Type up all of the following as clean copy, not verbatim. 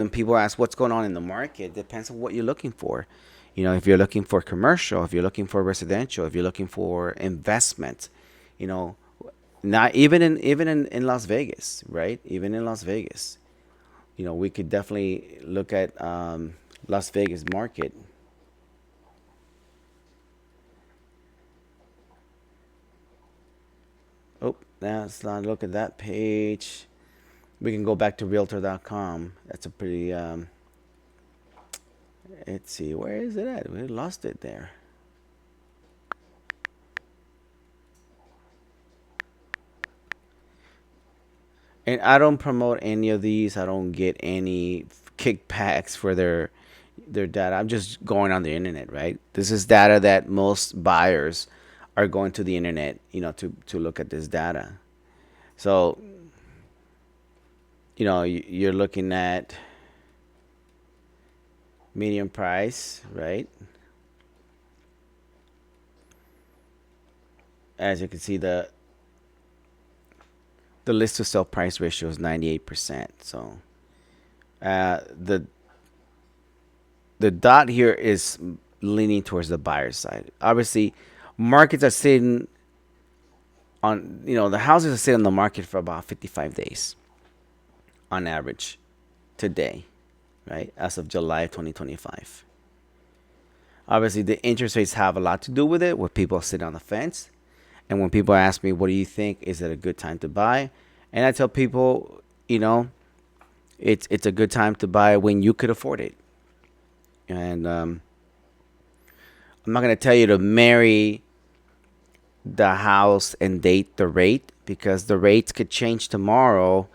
when people ask what's going on in the market, it depends on what you're looking for. If you're looking for commercial, if you're looking for residential, if you're looking for investment, you know, not even in Las Vegas, right? Even in Las Vegas, we could definitely look at Las Vegas market. Oh, now let's not look at that page. We can go back to Realtor.com. That's a pretty. Let's see, where is it at? We lost it there. And I don't promote any of these. I don't get any kickbacks for their data. I'm just going on the internet, right? This is data that most buyers are going to the internet, to look at this data. So, you're looking at median price, right? As you can see, the list to sell price ratio is 98%. So, the dot here is leaning towards the buyer side. Obviously, markets are sitting on, the houses are sitting on the market for about 55 days on average today, right? As of July 2025. Obviously, the interest rates have a lot to do with it, with people sitting on the fence. And when people ask me, what do you think? Is it a good time to buy? And I tell people, it's a good time to buy when you could afford it. And I'm not going to tell you to marry the house and date the rate, because the rates could change tomorrow.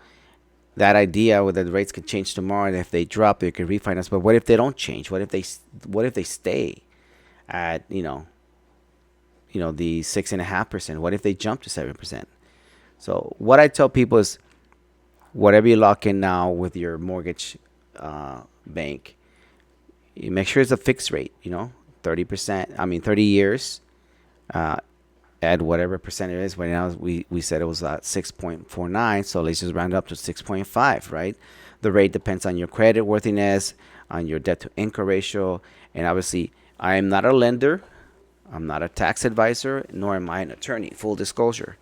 That idea with the rates could change tomorrow, and if they drop, you could refinance. But what if they don't change? What if they stay at the 6.5%? What if they jump to 7%? So what I tell people is, whatever you lock in now with your mortgage bank, you make sure it's a fixed rate. 30%. I mean, 30 years. Uh, Add whatever percent it is. Right now, we said it was 6.49, so let's just round up to 6.5, right? The rate depends on your credit worthiness, on your debt to income ratio, and obviously, I am not a lender, I'm not a tax advisor, nor am I an attorney. Full disclosure.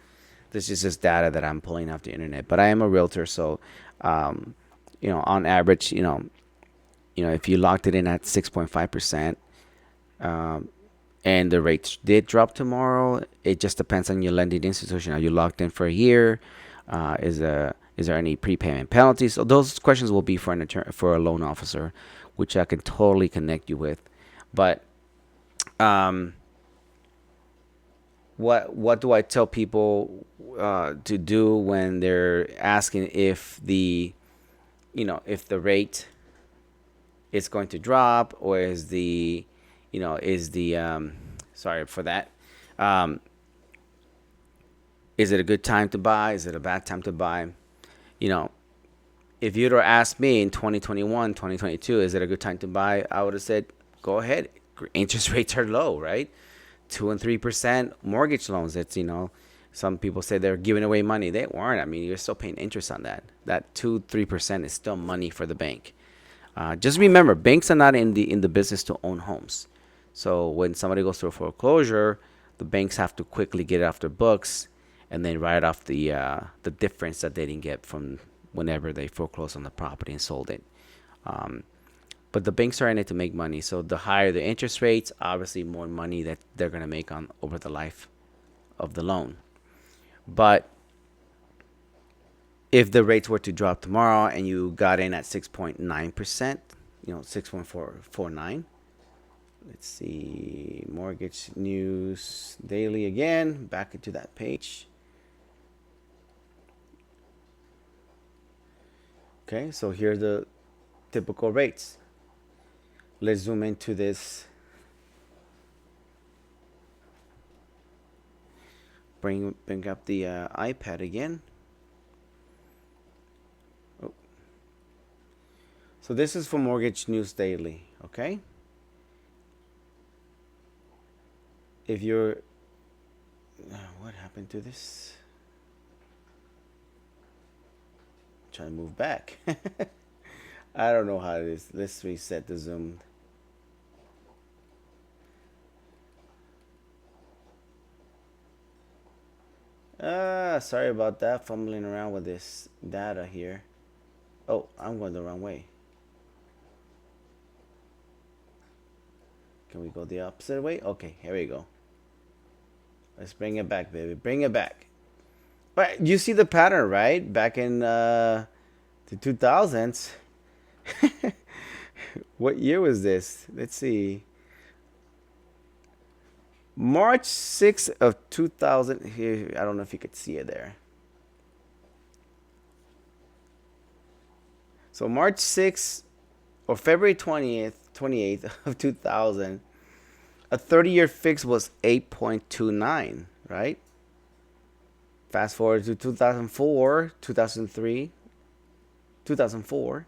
This is just data that I'm pulling off the internet, but I am a realtor, so um, on average, if you locked it in at 6.5%, um, and the rates did drop tomorrow, it just depends on your lending institution. Are you locked in for a year? Is there any prepayment penalties? So those questions will be for for a loan officer, which I can totally connect you with. But um, what do I tell people to do when they're asking if the rate is going to drop, or is the sorry for that. Um, is it a good time to buy? Is it a bad time to buy? You know, if you'd have asked me in 2021, 2022, is it a good time to buy? I would have said, go ahead. Interest rates are low, right? 2 and 3% mortgage loans. Some people say they're giving away money. They weren't. I mean, you're still paying interest on that. That 2-3% is still money for the bank. Just remember, banks are not in the business to own homes. So when somebody goes through a foreclosure, the banks have to quickly get it off their books, and then write off the difference that they didn't get from whenever they foreclosed on the property and sold it. Um, but the banks are in it to make money. So the higher the interest rates, obviously more money that they're gonna make on over the life of the loan. But if the rates were to drop tomorrow and you got in at 6.9%, 6.449. Let's see, mortgage news daily again. Back into that page. Okay, so here's the typical rates. Let's zoom into this. Bring up the iPad again. Oh. So this is for Mortgage News Daily. Okay. If you're, what happened to this? Try to move back. I don't know how it is. Let's reset the Zoom. Sorry about that. Fumbling around with this data here. Oh, I'm going the wrong way. Can we go the opposite way? Okay, here we go. Let's bring it back, baby. Bring it back. But you see the pattern, right? Back in the 2000s. What year was this? Let's see. March 6th of 2000. Here, I don't know if you could see it there. So March 6th or February 28th of 2000, a 30-year fix was 8.29, right? Fast forward to 2004, 2003, 2004,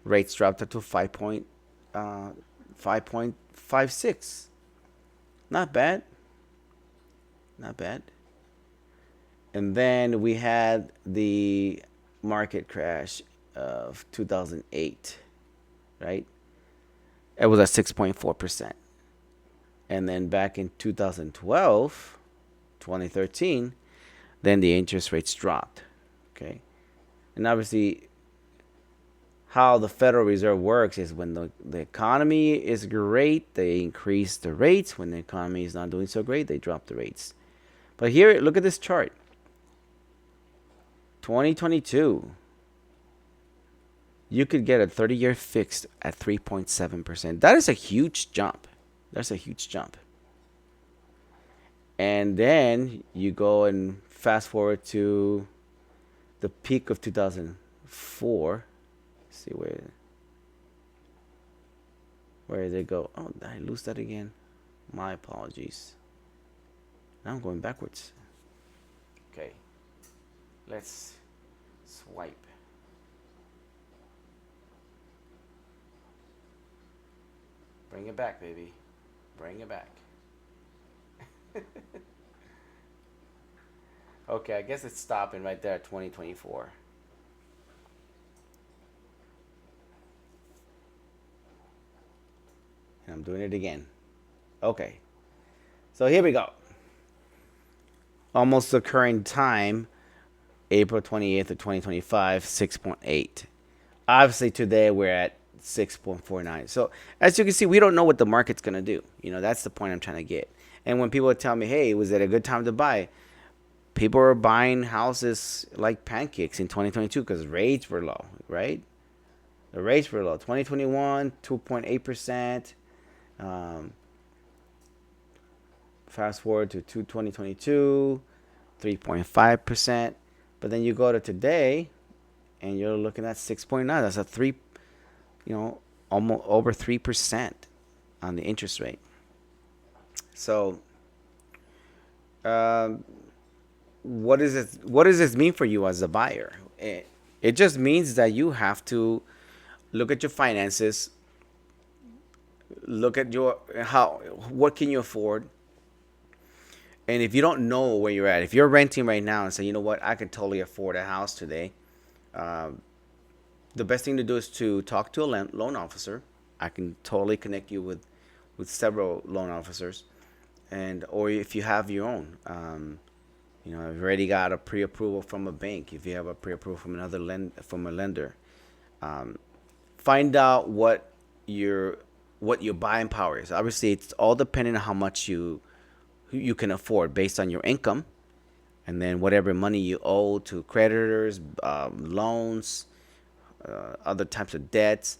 rates dropped up to 5.56. Not bad. Not bad. And then we had the market crash of 2008, right? It was at 6.4%. And then back in 2012, 2013, then the interest rates dropped. Okay. And obviously, how the Federal Reserve works is when the economy is great, they increase the rates. When the economy is not doing so great, they drop the rates. But here, look at this chart. 2022, you could get a 30-year fixed at 3.7%. That is a huge jump. That's a huge jump. And then you go and fast forward to the peak of 2004. Let's see where did it go? Oh, did I lose that again? My apologies. Now I'm going backwards. Okay. Let's swipe. Bring it back, baby. Bring it back. Okay, I guess it's stopping right there at 2024. And I'm doing it again. Okay. So here we go. Almost the current time, April 28th of 2025, 6.8. Obviously today we're at 6.49. So as you can see, we don't know what the market's going to do. That's the point I'm trying to get. And when people tell me, hey, was it a good time to buy? People were buying houses like pancakes in 2022 because rates were low, right? The rates were low. 2021, 2.8%. Fast forward to 2022, 3.5%. But then you go to today and you're looking at 6.9. That's a almost over 3% on the interest rate. So, what does this mean for you as a buyer? It just means that you have to look at your finances, look at what can you afford. And if you don't know where you're at, if you're renting right now and say, you know what, I could totally afford a house today, the best thing to do is to talk to a loan officer. I can totally connect you with several loan officers, or if you have your own, if you've already got a pre-approval from a bank, if you have a pre-approval from from a lender, find out what your buying power is. Obviously, it's all dependent on how much you can afford based on your income, and then whatever money you owe to creditors, loans, other types of debts.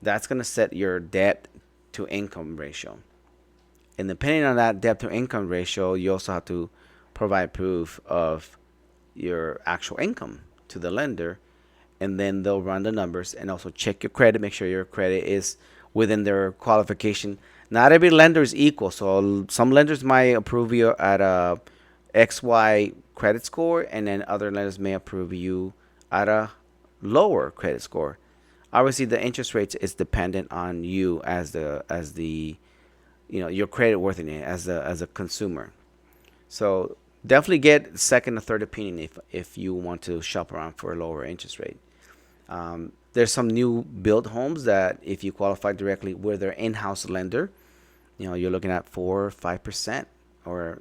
That's going to set your debt to income ratio. And depending on that debt to income ratio, you also have to provide proof of your actual income to the lender. And then they'll run the numbers and also check your credit, make sure your credit is within their qualification. Not every lender is equal. So some lenders might approve you at a XY credit score, and then other lenders may approve you at a lower credit score. Obviously, the interest rate is dependent on you as the your credit worthiness as a consumer. So definitely get second or third opinion if you want to shop around for a lower interest rate. There's some new build homes that if you qualify directly with their in-house lender, you're looking at 4 or 5%, or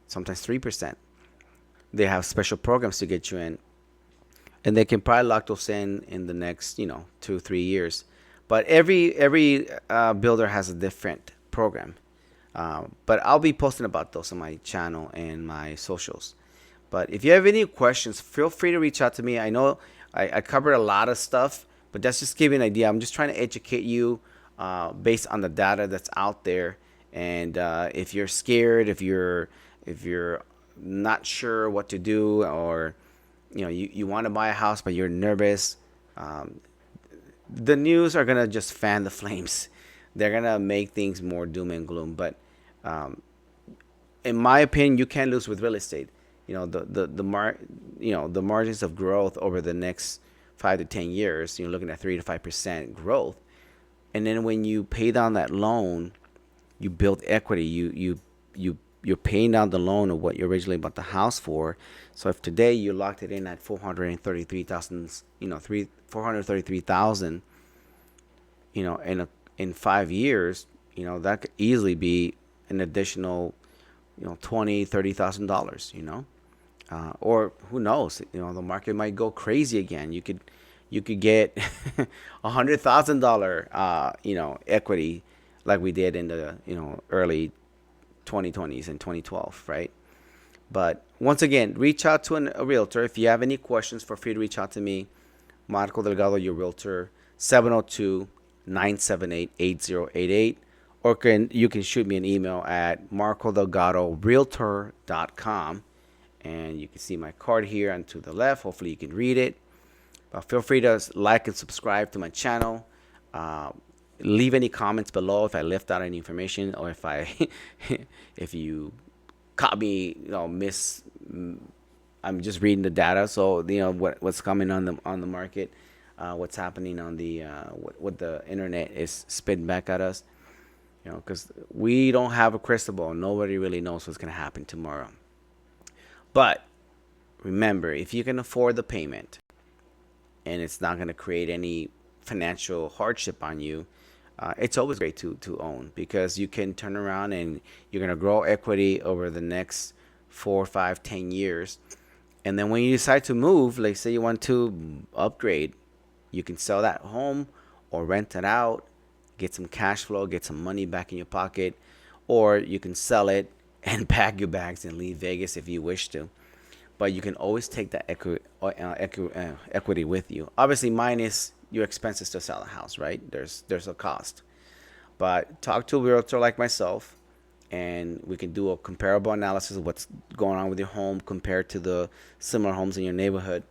sometimes 3%. They have special programs to get you in, and they can probably lock those in the next 2 3 years. But every builder has a different program. But I'll be posting about those on my channel and my socials. But if you have any questions, feel free to reach out to me. I know I covered a lot of stuff, but that's just giving an idea. I'm just trying to educate you based on the data that's out there. And if you're scared, if you're not sure what to do, or you want to buy a house but you're nervous, um, the news are gonna just fan the flames. They're gonna make things more doom and gloom. But um, in my opinion, you can't lose with real estate. The margins of growth over the next 5 to 10 years. You're looking at 3 to 5% growth, and then when you pay down that loan, you build equity. You're paying down the loan of what you originally bought the house for. So if today you locked it in at 433,000, 433,000, in 5 years, that could easily be an additional, $20,000, $30,000. Or who knows? The market might go crazy again. You could get $100,000, equity, like we did in the early 2020s and 2012, right? But once again, reach out to a realtor. If you have any questions, feel free to reach out to me, Marco Delgado, your realtor, 702-978-8088. Or you can shoot me an email at marcodelgadorealtor.com. And you can see my card here and to the left. Hopefully you can read it. But feel free to like and subscribe to my channel. Uh, Leave any comments below if I left out any information, or if you caught me, miss. I'm just reading the data, so what's coming on the market, what's happening on the what the internet is spitting back at us. Because we don't have a crystal ball. Nobody really knows what's gonna happen tomorrow. But remember, if you can afford the payment and it's not gonna create any financial hardship on you, it's always great to own, because you can turn around and you're going to grow equity over the next 4 5 10 years. And then when you decide to move, like say you want to upgrade, you can sell that home or rent it out, get some cash flow, get some money back in your pocket, or you can sell it and pack your bags and leave Vegas if you wish to. But you can always take that equity with you. Obviously, minus your expenses to sell a house, right? There's a cost. But talk to a realtor like myself, and we can do a comparable analysis of what's going on with your home compared to the similar homes in your neighborhood.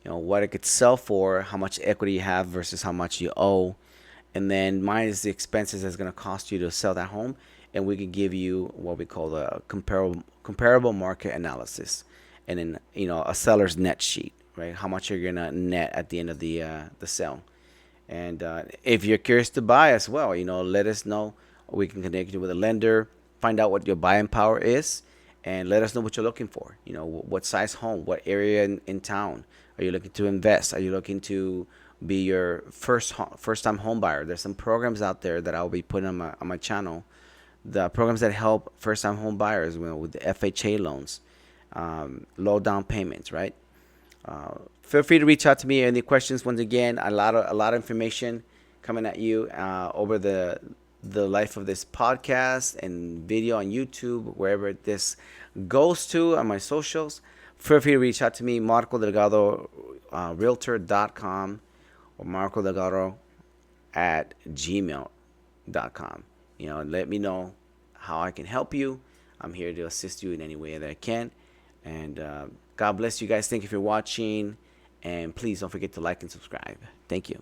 What it could sell for, how much equity you have versus how much you owe, and then minus the expenses that's going to cost you to sell that home, and we can give you what we call the comparable market analysis, and then a seller's net sheet, right? How much you're gonna net at the end of the sale. And if you're curious to buy as well, let us know. We can connect you with a lender, find out what your buying power is, and let us know what you're looking for. What size home, what area in town. Are you looking to invest? Are you looking to be your first time home buyer? There's some programs out there that I'll be putting on my channel. The programs that help first time home buyers, with the FHA loans, low down payments, right? Feel free to reach out to me. Any questions? Once again, a lot of information coming at you over the life of this podcast and video on YouTube, wherever this goes to on my socials. Feel free to reach out to me, Marco Delgado, Realtor.com, or Marco Delgado at gmail.com. Let me know how I can help you. I'm here to assist you in any way that I can. And God bless you guys. Thank you for watching. And please don't forget to like and subscribe. Thank you.